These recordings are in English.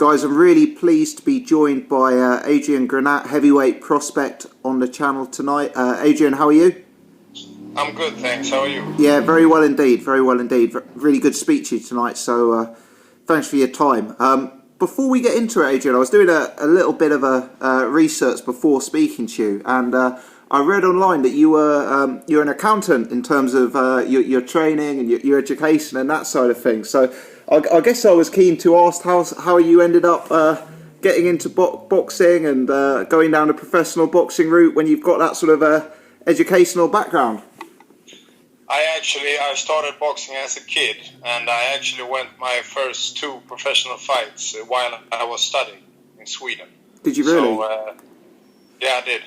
Guys, I'm really pleased to be joined by Adrian Granat, heavyweight prospect on the channel tonight. Adrian, how are you? I'm good, thanks. How are you? Yeah, very well indeed, very well indeed. Really good to speak to you tonight, so thanks for your time. Before we get into it, Adrian, I was doing a little bit of a research before speaking to you, and I read online that you're an accountant in terms of your training and your education and that side of things. So I guess I was keen to ask how you ended up getting into boxing and going down the professional boxing route when you've got that sort of educational background. I started boxing as a kid, and I actually went my first 2 professional fights while I was studying in Sweden. Did you really? So, yeah, I did.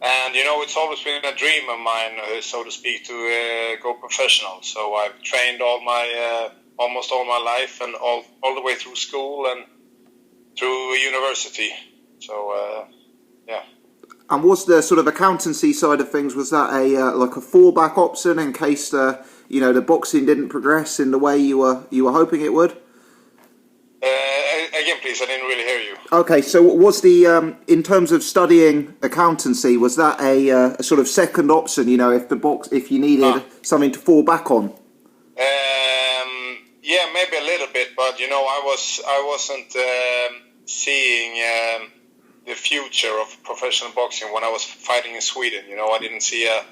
And it's always been a dream of mine, so to speak, to go professional. So I've trained almost all my life, and all the way through school and through university. So yeah. And was the sort of accountancy side of things, was that like a fallback option in case the boxing didn't progress in the way you were hoping it would? Again, please, I didn't really hear you. Okay, so was the in terms of studying accountancy, was that a sort of second option? If you needed something to fall back on. Yeah, maybe a little bit, but I wasn't seeing the future of professional boxing when I was fighting in Sweden. I didn't see a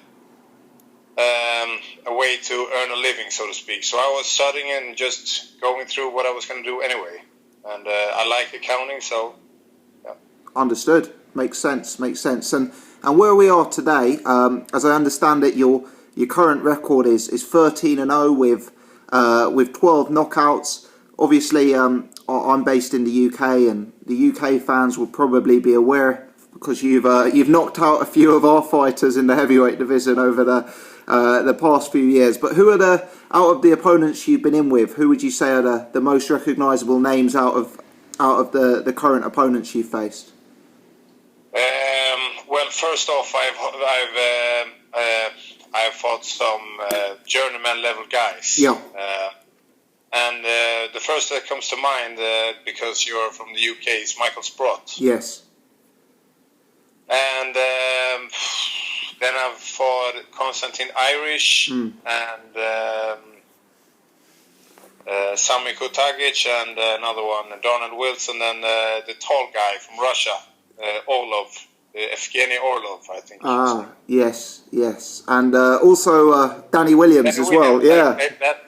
way to earn a living, so to speak. So I was studying and just going through what I was going to do anyway. And I like accounting, so yeah. Understood. Makes sense. And where we are today, as I understand it, your current record is 13-0 with 12 knockouts. Obviously, I'm based in the UK, and the UK fans will probably be aware because you've knocked out a few of our fighters in the heavyweight division over the past few years. But who are out of the opponents you've been in with? Who would you say are the most recognisable names out of the current opponents you've faced? Well, first off, I've fought some journeyman level guys. Yeah. And the first that comes to mind, because you're from the UK, is Michael Sprott. Yes. And then I've fought Konstantin Irish and Sami Kutagic, and another one, Donald Wilson, and the tall guy from Russia, Orlov. Evgeny Orlov, I think. Yes. And also Danny Williams as well, yeah.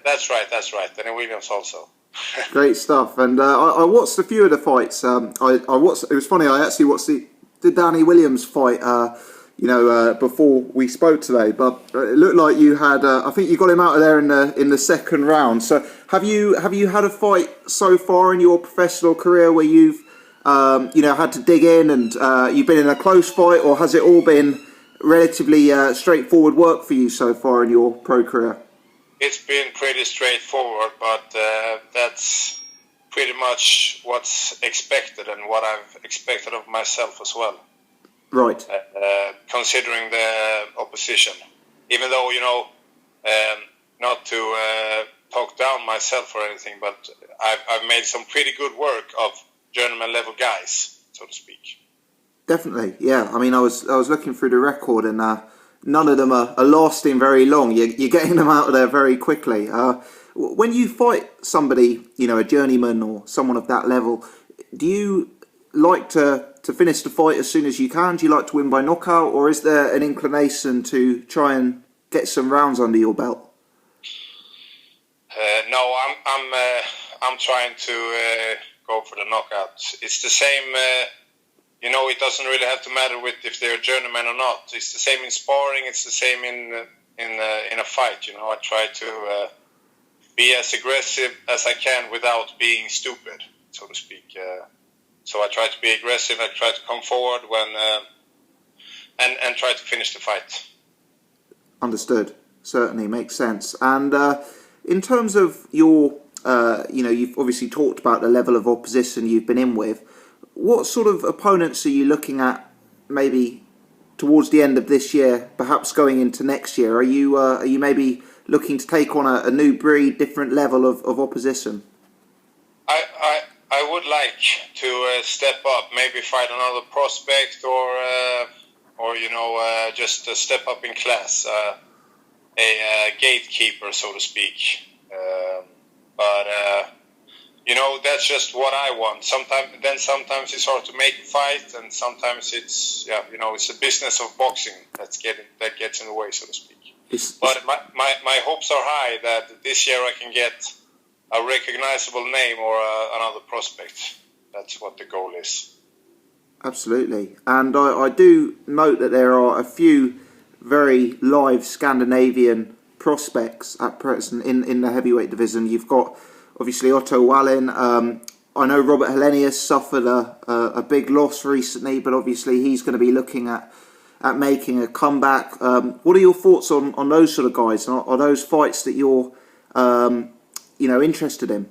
That's right. Danny Williams also. Great stuff. And I watched a few of the fights. I watched. It was funny, I actually watched the Danny Williams fight, before we spoke today. But it looked like you had, I think you got him out of there in the second round. So have you had a fight so far in your professional career where you've had to dig in and you've been in a close fight, or has it all been relatively straightforward work for you so far in your pro career? It's been pretty straightforward, but that's pretty much what's expected and what I've expected of myself as well. Right. Considering the opposition. Even though, not to talk down myself or anything, but I've made some pretty good work of journeyman level guys, so to speak. Definitely, yeah. I mean, I was looking through the record, and none of them are lasting very long. You're getting them out of there very quickly. When you fight somebody, a journeyman or someone of that level, do you like to finish the fight as soon as you can? Do you like to win by knockout, or is there an inclination to try and get some rounds under your belt? No, I'm trying to go for the knockouts. It's the same. It doesn't really have to matter if they're a journeyman or not. It's the same in sparring. It's the same in a fight. I try to be as aggressive as I can without being stupid, so to speak. So I try to be aggressive. I try to come forward when and try to finish the fight. Understood. Certainly makes sense. And in terms of your, you've obviously talked about the level of opposition you've been in with. What sort of opponents are you looking at maybe towards the end of this year, perhaps going into next year? Are you maybe looking to take on a new breed, different level of opposition? I would like to step up, maybe fight another prospect, or just step up in class, a gatekeeper, so to speak. But that's just what I want. Sometimes it's hard to make a fight, and sometimes it's it's a business of boxing that gets in the way, so to speak. But my hopes are high that this year I can get a recognizable name or another prospect. That's what the goal is. Absolutely. And I do note that there are a few very live Scandinavian prospects at present in the heavyweight division. You've got, obviously, Otto Wallin. I know Robert Helenius suffered a big loss recently, but obviously he's going to be looking at making a comeback. What are your thoughts on those sort of guys? Are those fights that you're interested in?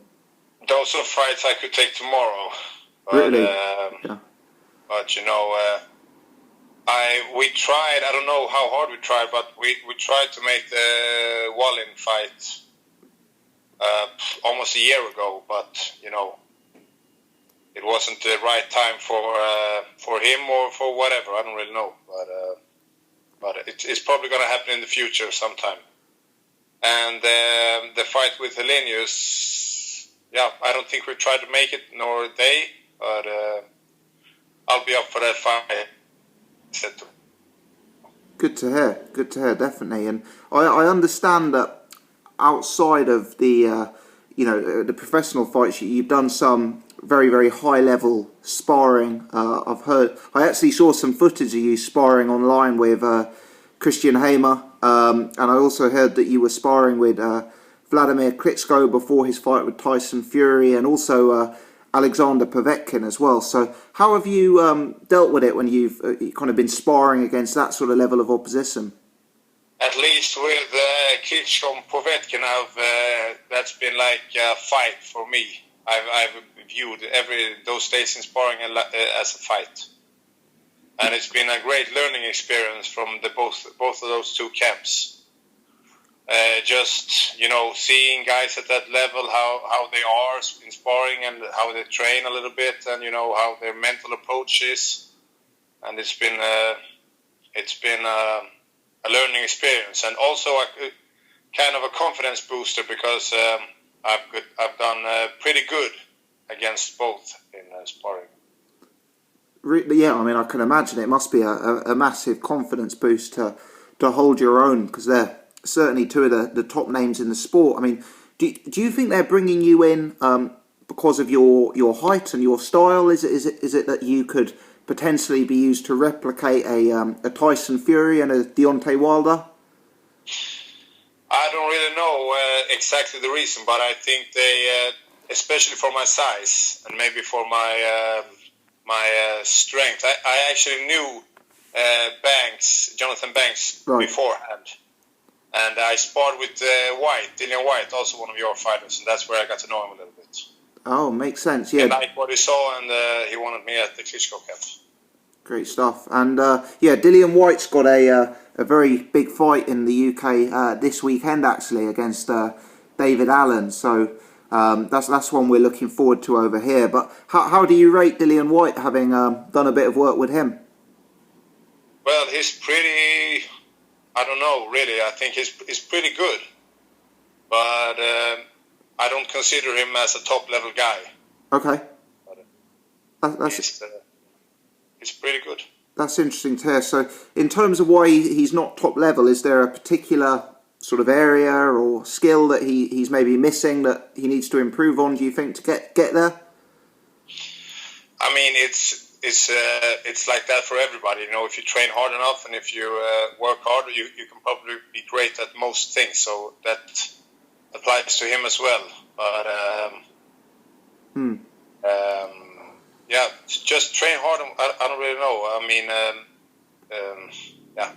Those are fights I could take tomorrow. But, really? Yeah. But we tried. I don't know how hard we tried, but we tried to make the Wallin fight almost a year ago. But it wasn't the right time for him or for whatever. I don't really know. But it's probably going to happen in the future sometime. And the fight with Helenius, I don't think we tried to make it, nor they. But I'll be up for that fight. Good to hear, definitely. And I understand that outside of the the professional fights, you've done some very, very high level sparring. I actually saw some footage of you sparring online with Christian Hamer, and I also heard that you were sparring with Vladimir Klitschko before his fight with Tyson Fury, and also Alexander Povetkin as well. So how have you dealt with it when you've kind of been sparring against that sort of level of opposition? At least with Klitschko and Povetkin, that's been like a fight for me. I've viewed those days in sparring as a fight, and it's been a great learning experience from both of those two camps. Just seeing guys at that level, how they are in sparring and how they train a little bit, and how their mental approach is, and it's been a learning experience, and also a kind of a confidence booster, because I've done pretty good against both in sparring. Yeah, I mean, I can imagine it must be a massive confidence boost to hold your own, because they're certainly two of the top names in the sport. I mean, do you think they're bringing you in because of your height and your style? Is it that you could potentially be used to replicate a Tyson Fury and a Deontay Wilder? I don't really know exactly the reason, but I think they, especially for my size and maybe for my strength, I actually knew Jonathan Banks beforehand. And I sparred with Dillian White, also one of your fighters, and that's where I got to know him a little bit. Oh, makes sense, yeah. He liked what he saw, and he wanted me at the Klitschko camp. Great stuff. And Dillian White's got a very big fight in the UK this weekend, actually, against David Allen. So that's one we're looking forward to over here. But how do you rate Dillian White, having done a bit of work with him? Well, he's pretty... I don't know, really. I think he's pretty good. But I don't consider him as a top-level guy. Okay. He's pretty good. That's interesting to hear. So, in terms of why he's not top-level, is there a particular sort of area or skill that he's maybe missing that he needs to improve on, do you think, to get there? I mean, it's like that for everybody. If you train hard enough and if you work hard, you can probably be great at most things. So that applies to him as well. But just train hard. I don't really know. I mean,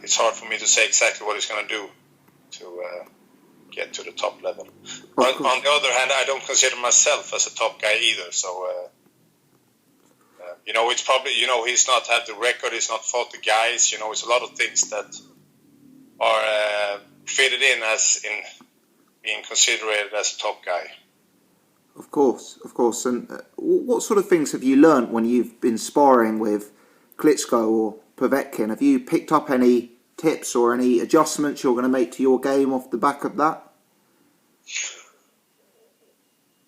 it's hard for me to say exactly what he's going to do to get to the top level. But on the other hand, I don't consider myself as a top guy either. So. It's probably, he's not had the record, he's not fought the guys, it's a lot of things that are fitted in as in being considered as a top guy. Of course, of course. And what sort of things have you learnt when you've been sparring with Klitschko or Povetkin? Have you picked up any tips or any adjustments you're going to make to your game off the back of that?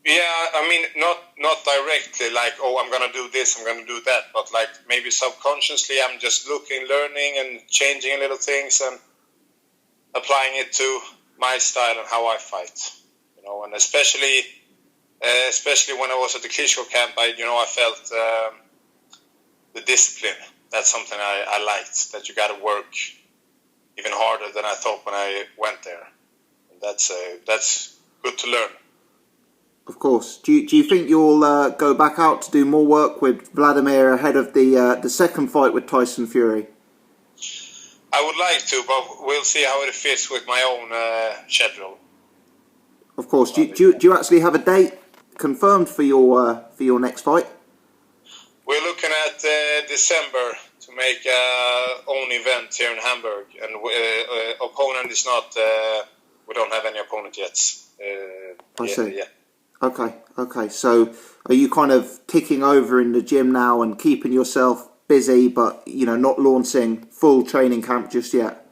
Yeah, I mean, not directly like, oh, I'm gonna do this, I'm gonna do that, but like maybe subconsciously, I'm just looking, learning, and changing little things and applying it to my style and how I fight. You know, and especially when I was at the Klitschko camp, I felt the discipline. That's something I liked. That you got to work even harder than I thought when I went there. And that's good to learn. Of course. Do you think you'll go back out to do more work with Vladimir ahead of the second fight with Tyson Fury? I would like to, but we'll see how it fits with my own schedule. Of course. Do you actually have a date confirmed for your next fight? We're looking at December to make our own event here in Hamburg, and opponent is not. We don't have any opponent yet. I see. Yeah. Okay. So, are you kind of ticking over in the gym now and keeping yourself busy, but not launching full training camp just yet?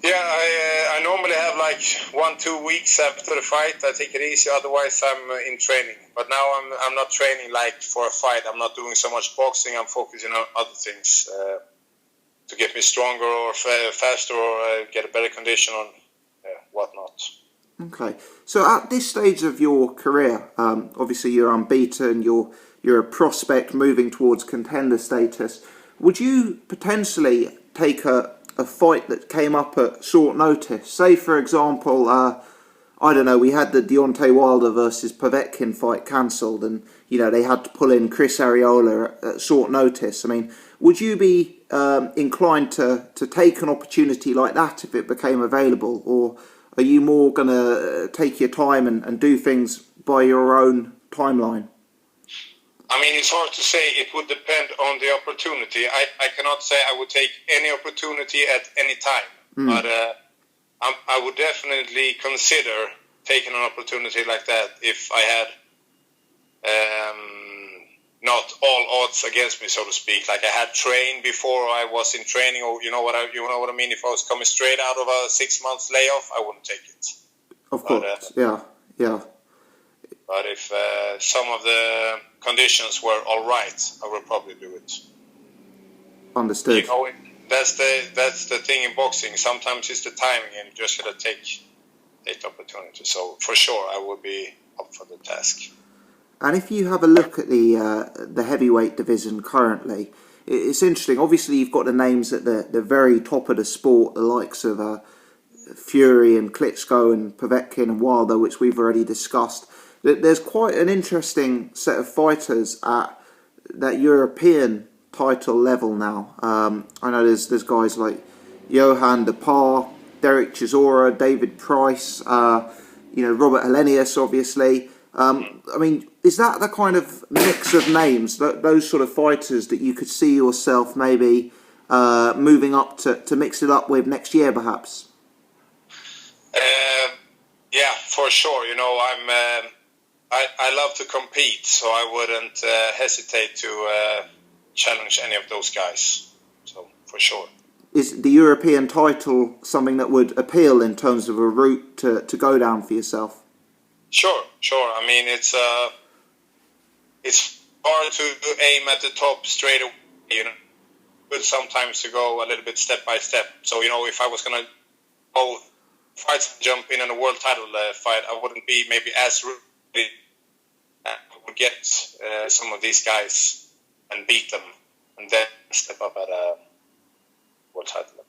Yeah, I normally have like 1-2 weeks after the fight. I take it easy. Otherwise, I'm in training. But now I'm not training like for a fight. I'm not doing so much boxing. I'm focusing on other things to get me stronger or faster or get a better condition on whatnot. Okay, so at this stage of your career, obviously you're unbeaten, you're a prospect moving towards contender status. Would you potentially take a fight that came up at short notice? Say, for example, I don't know, we had the Deontay Wilder versus Povetkin fight cancelled, and they had to pull in Chris Arreola at short notice. I mean, would you be inclined to take an opportunity like that if it became available, or are you more going to take your time and do things by your own timeline? I mean, it's hard to say. It would depend on the opportunity. I cannot say I would take any opportunity at any time. But I would definitely consider taking an opportunity like that if I had not all odds against me, so to speak. Like I had trained before I was in training, or you know what I mean. If I was coming straight out of a 6 months layoff, I wouldn't take it. Of course, yeah. But if some of the conditions were all right, I would probably do it. Understood. That's the thing in boxing. Sometimes it's the timing, and you just gotta take the opportunity. So for sure, I would be up for the task. And if you have a look at the heavyweight division currently, it's interesting. Obviously, you've got the names at the very top of the sport, the likes of Fury and Klitschko and Povetkin and Wilder, which we've already discussed. There's quite an interesting set of fighters at that European title level now. I know there's guys like Johan De Par, Derek Chisora, David Price, Robert Helenius, obviously. I mean, is that the kind of mix of names, those sort of fighters that you could see yourself maybe moving up to mix it up with next year, perhaps? Yeah, for sure. I love to compete, so I wouldn't hesitate to challenge any of those guys. So, for sure. Is the European title something that would appeal in terms of a route to go down for yourself? Sure. I mean, it's hard to aim at the top straight away, But sometimes to go a little bit step by step. So, if I was going to go fight, jump in a world title fight, I wouldn't be maybe as ready. I would get some of these guys and beat them, and then step up at a world title.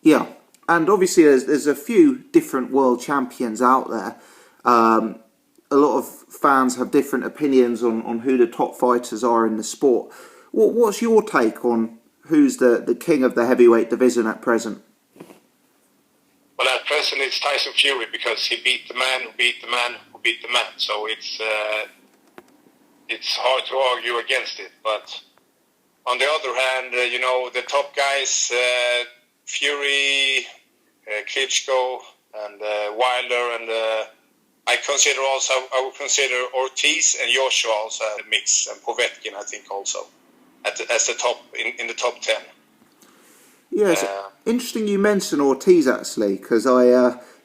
Yeah, and obviously there's a few different world champions out there. A lot of fans have different opinions on who the top fighters are in the sport. What's your take on who's the king of the heavyweight division at present? Well, at present it's Tyson Fury, because he beat the man who beat the man who beat the man. So it's hard to argue against it. But on the other hand, the top guys, Fury, Klitschko, and Wilder, and I would consider Ortiz and Joshua also a mix, and Povetkin I think also as the top in the top 10. Yeah, it's interesting you mention Ortiz actually, because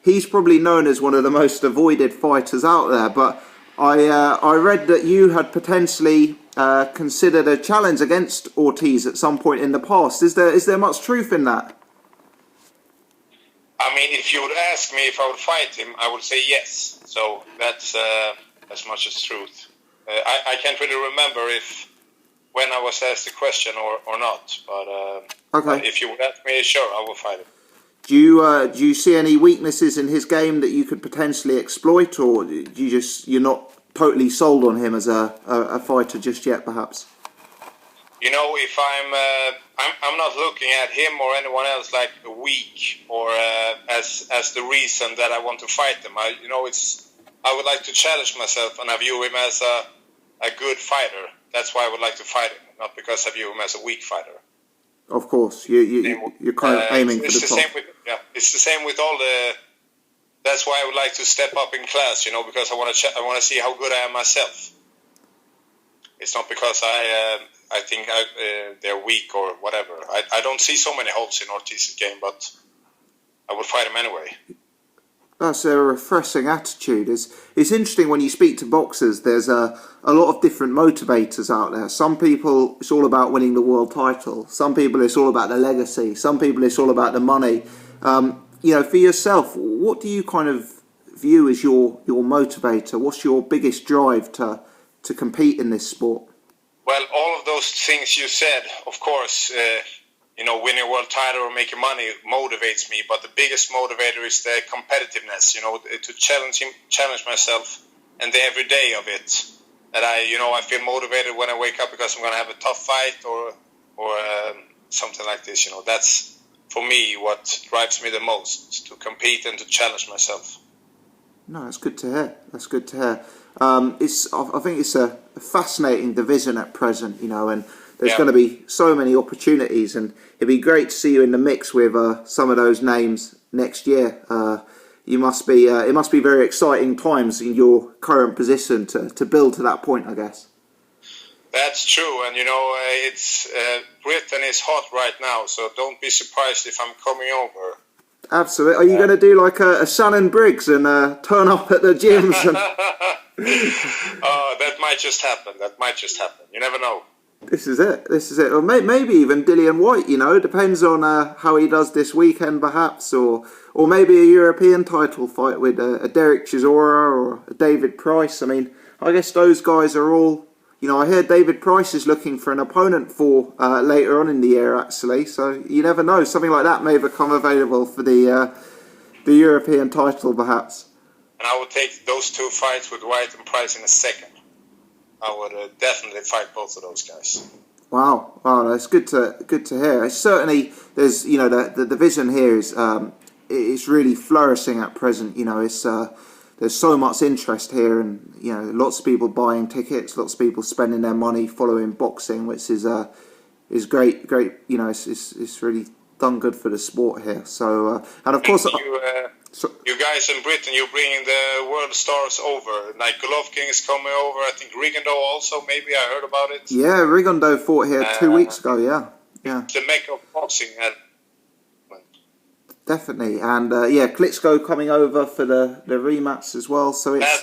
he's probably known as one of the most avoided fighters out there. But I read that you had potentially considered a challenge against Ortiz at some point in the past. Is there much truth in that? I mean, if you would ask me if I would fight him, I would say yes. So that's as much as truth. I can't really remember when I was asked the question or not. But Okay. if you would ask me, sure, I will fight him. Do you see any weaknesses in his game that you could potentially exploit, or you're not totally sold on him as a fighter just yet, perhaps? You know, if I'm not looking at him or anyone else like a weak or as the reason that I want to fight them. I would like to challenge myself, and I view him as a good fighter. That's why I would like to fight him, not because I view him as a weak fighter. Of course, you're kind of aiming for the top. It's the same with all the. That's why I would like to step up in class, because I want to see how good I am myself. It's not because I think they're weak or whatever. I don't see so many holes in Ortiz's game, but I would fight him anyway. That's a refreshing attitude. It's interesting when you speak to boxers, there's a lot of different motivators out there. Some people, it's all about winning the world title. Some people, it's all about the legacy. Some people, it's all about the money. For yourself, what do you kind of view as your motivator? What's your biggest drive to compete in this sport? Well, all of those things you said, of course, winning a world title or making money motivates me. But the biggest motivator is the competitiveness, to challenge myself and the everyday of it. That I feel motivated when I wake up because I'm going to have a tough fight or something like this. That's, for me, what drives me the most, to compete and to challenge myself. No, that's good to hear. I think it's a fascinating division at present, and there's going to be so many opportunities, and it'd be great to see you in the mix with some of those names next year. It must be very exciting times in your current position to build to that point, I guess. That's true, and it's Britain is hot right now, so don't be surprised if I'm coming over. Absolutely. Are you going to do like a Shannon Briggs and turn up at the gyms? That might just happen. You never know. This is it. Or maybe even Dillian White, depends on how he does this weekend perhaps, or maybe a European title fight with a Derek Chisora or a David Price. I mean, I guess those guys are all, I hear David Price is looking for an opponent for later on in the year actually, so you never know, something like that may become available for the European title perhaps. And I would take those two fights with White and Price in a second. I would definitely fight both of those guys. Wow, that's good to hear. It's certainly, there's the division here is it's really flourishing at present. There's so much interest here, and lots of people buying tickets, lots of people spending their money following boxing, which is great. It's really done good for the sport here. So and of course. You guys in Britain, you're bringing the world stars over. Like Golovkin is coming over. I think Rigondeaux also. Maybe I heard about it. Yeah, Rigondeaux fought here 2 weeks ago. Yeah. The mecca of boxing. Definitely, and Klitschko coming over for the rematch as well. So it's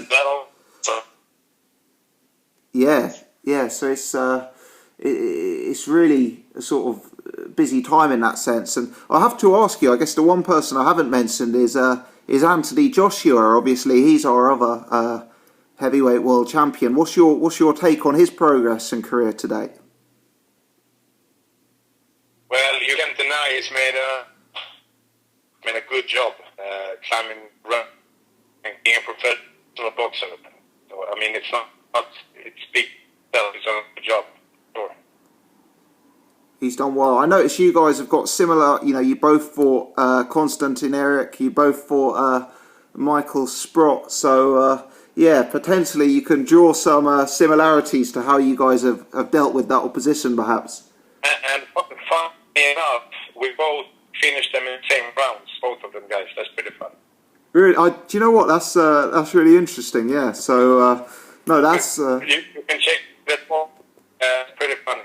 So it's really a sort of busy time in that sense. And I have to ask you, I guess the one person I haven't mentioned is Anthony Joshua. Obviously, he's our other heavyweight world champion. What's your take on his progress and career today? Well, you can't deny he's made a good job climbing, running, and being a professional boxer. So, I mean, it's big. It's a good job. Sure. He's done well. I noticed you guys have got similar. You both fought Konstantin Eric. You both fought Michael Sprott. So potentially you can draw some similarities to how you guys have dealt with that opposition, perhaps. And funny enough, we both finished them in the same rounds. Both of them guys. That's pretty fun. Really, do you know what? That's really interesting. Yeah. So no, that's You can check that one. Pretty funny.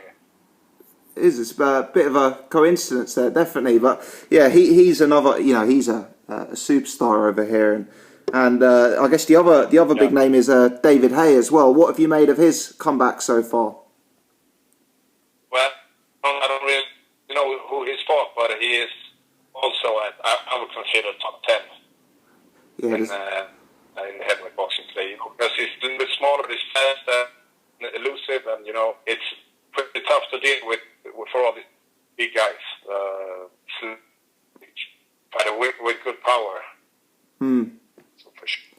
it's a bit of a coincidence there, definitely. But yeah, he's another. You know, he's a superstar over here, and I guess the other big name is David Hay as well. What have you made of his comeback so far? Well, I don't really know who he's fought, but he is also I would consider top 10 in the heavyweight boxing play. Because he's a little bit smaller, he's fast, elusive, and it's pretty tough to deal with for all these big guys. But with good power. So for sure.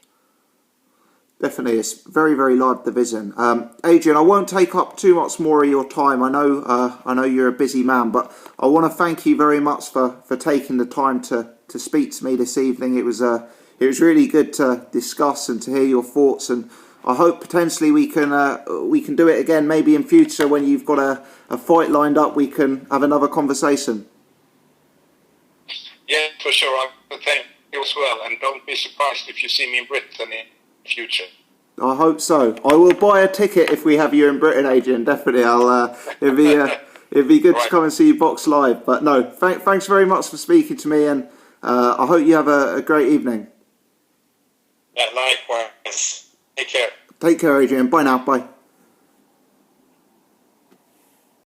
Definitely, it's very, very light division. Adrian, I won't take up too much more of your time. I know you're a busy man, but I want to thank you very much for taking the time to speak to me this evening. It was really good to discuss and to hear your thoughts, and I hope potentially we can do it again, maybe in future when you've got a fight lined up. We can have another conversation. Yeah, for sure. I thank you as well, and don't be surprised if you see me in Britain in future. I hope so. I will buy a ticket if we have you in Britain, Adrian. Definitely, it'd be good to come and see you box live. But no, thanks very much for speaking to me, and I hope you have a great evening. Yeah, likewise. Take care. Take care, Adrian. Bye now. Bye.